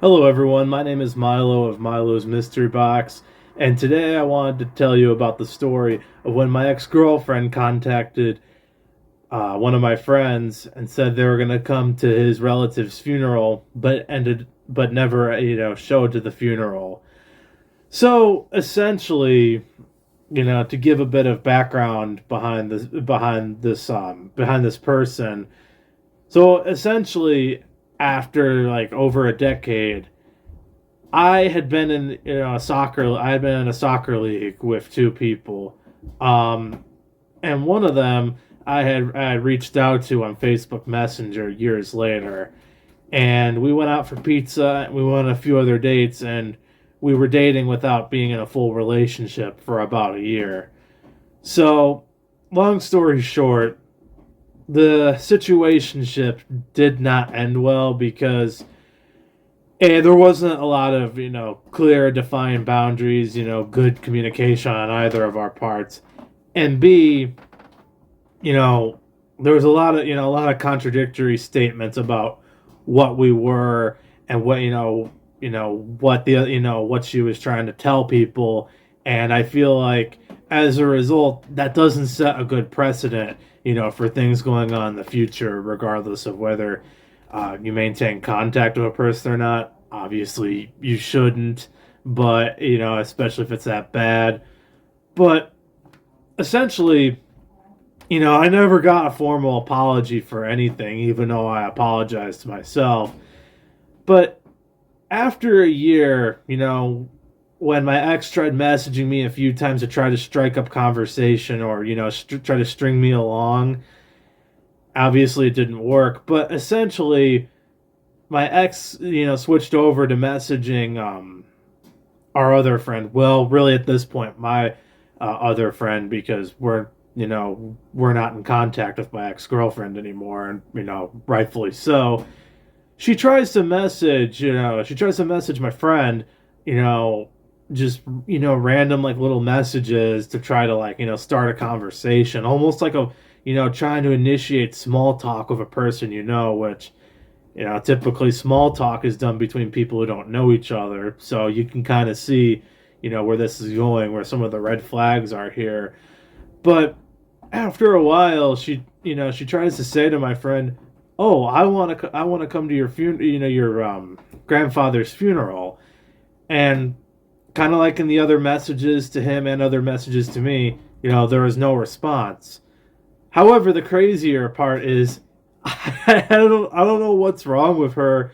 Hello, everyone. My name is Milo of Milo's Mystery Box, and today I wanted to tell you about the story of when my ex girlfriend contacted one of my friends and said they were going to come to his relative's funeral, but never, showed to the funeral. So essentially, to give a bit of background behind this person. So essentially, after like over a decade, I had been in I had been in a soccer league with two people, um, and one of them I had reached out to on Facebook Messenger years later, and we went out for pizza. We went on a few other dates, and we were dating without being in a full relationship for about a year. So, long story short, the situationship did not end well because and there wasn't a lot of, clear, defined boundaries, good communication on either of our parts. And B, you know, there was a lot of contradictory statements about what we were and what she was trying to tell people. And I feel like as a result, that doesn't set a good precedent, for things going on in the future, regardless of whether you maintain contact with a person or not. Obviously, you shouldn't, but especially if it's that bad. But essentially, I never got a formal apology for anything, even though I apologized to myself. But after a year, when my ex tried messaging me a few times to try to strike up conversation or, try to string me along, obviously it didn't work. But essentially, my ex, switched over to messaging our other friend. Well, really, at this point, my other friend, because we're not in contact with my ex girlfriend anymore, and rightfully so. She tries to message my friend, you know, just random like little messages to try to like start a conversation, almost like a trying to initiate small talk with a person which typically small talk is done between people who don't know each other. So you can kind of see, where this is going, where some of the red flags are here. But after a while, she tries to say to my friend, "Oh, I want to come to your your grandfather's funeral." And kind of like in the other messages to him and other messages to me, there was no response. However, the crazier part is I don't know what's wrong with her,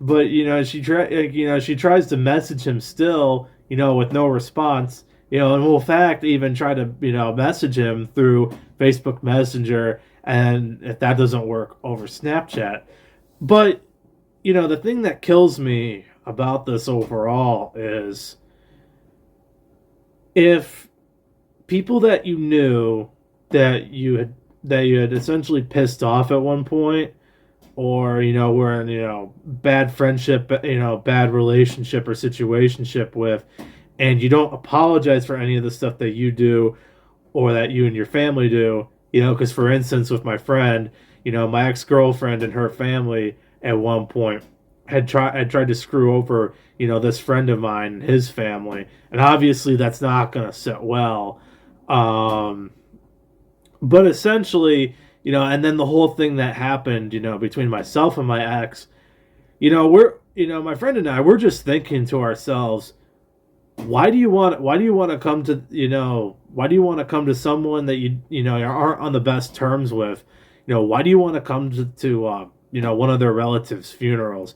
but she tries to message him still, with no response. And will in fact even try to message him through Facebook Messenger, and if that doesn't work, over Snapchat. But the thing that kills me about this overall is if people that you knew that you had essentially pissed off at one point, or were in bad friendship, bad relationship or situationship with, and you don't apologize for any of the stuff that you do or that you and your family do. Because for instance, with my friend, my ex girlfriend and her family at one point had tried to screw over this friend of mine, his family, and obviously that's not gonna sit well. Um, but essentially, and then the whole thing that happened, between myself and my ex, my friend and I, we're just thinking to ourselves, why do you want to come to, why do you want to come to someone that aren't on the best terms with? Why do you want to come to one of their relatives' funerals?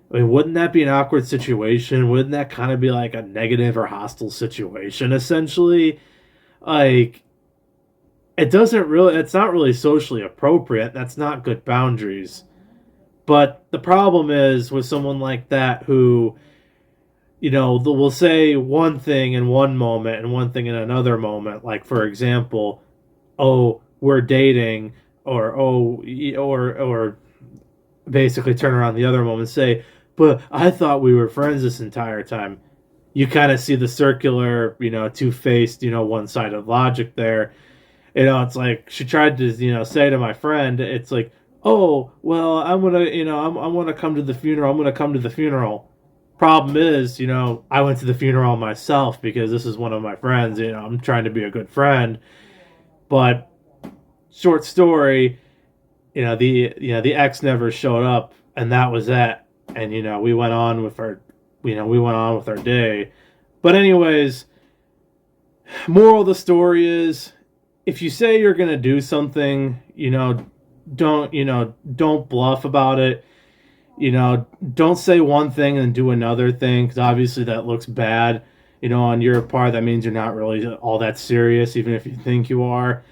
I mean, wouldn't that be an awkward situation? Wouldn't that kind of be like a negative or hostile situation, essentially? Like, it's not really socially appropriate. That's not good boundaries. But the problem is with someone like that who, will say one thing in one moment and one thing in another moment. Like, for example, oh, we're dating, or or basically turn around the other moment and say, but I thought we were friends this entire time. You kind of see the circular, two-faced, one-sided logic there. It's like she tried to, say to my friend, it's like, oh, well, I'm gonna, I'm gonna come to the funeral. I'm gonna come to the funeral. Problem is, I went to the funeral myself because this is one of my friends. I'm trying to be a good friend. But short story, the ex never showed up, and that was it. And we went on with our day. But anyways, moral of the story is, if you say you're gonna do something, don't bluff about it. Don't say one thing and do another thing, because obviously that looks bad. On your part, that means you're not really all that serious, even if you think you are.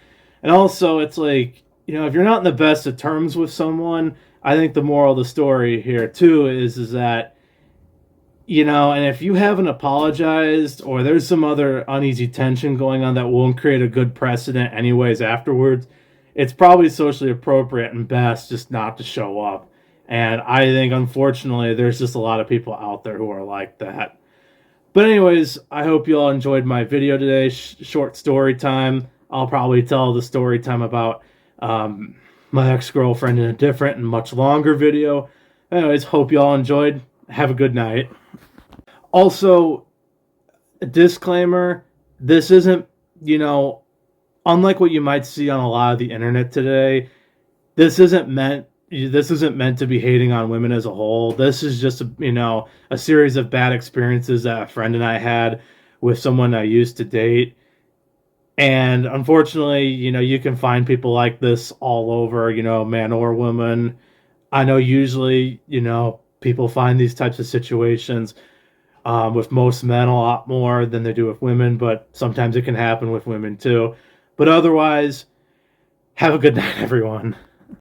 And also, it's like, if you're not in the best of terms with someone, I think the moral of the story here too is that, and if you haven't apologized, or there's some other uneasy tension going on that won't create a good precedent anyways afterwards, it's probably socially appropriate and best just not to show up. And I think, unfortunately, there's just a lot of people out there who are like that. But anyways, I hope you all enjoyed my video today. Short story time. I'll probably tell the story time about my ex-girlfriend in a different and much longer video. Anyways, hope you all enjoyed. Have a good night. Also, a disclaimer, this isn't, unlike what you might see on a lot of the internet today, this isn't meant to be hating on women as a whole. This is just a series of bad experiences that a friend and I had with someone I used to date. And unfortunately, you can find people like this all over, man or woman. I know usually, people find these types of situations with most men a lot more than they do with women, but sometimes it can happen with women too. But otherwise, have a good night, everyone.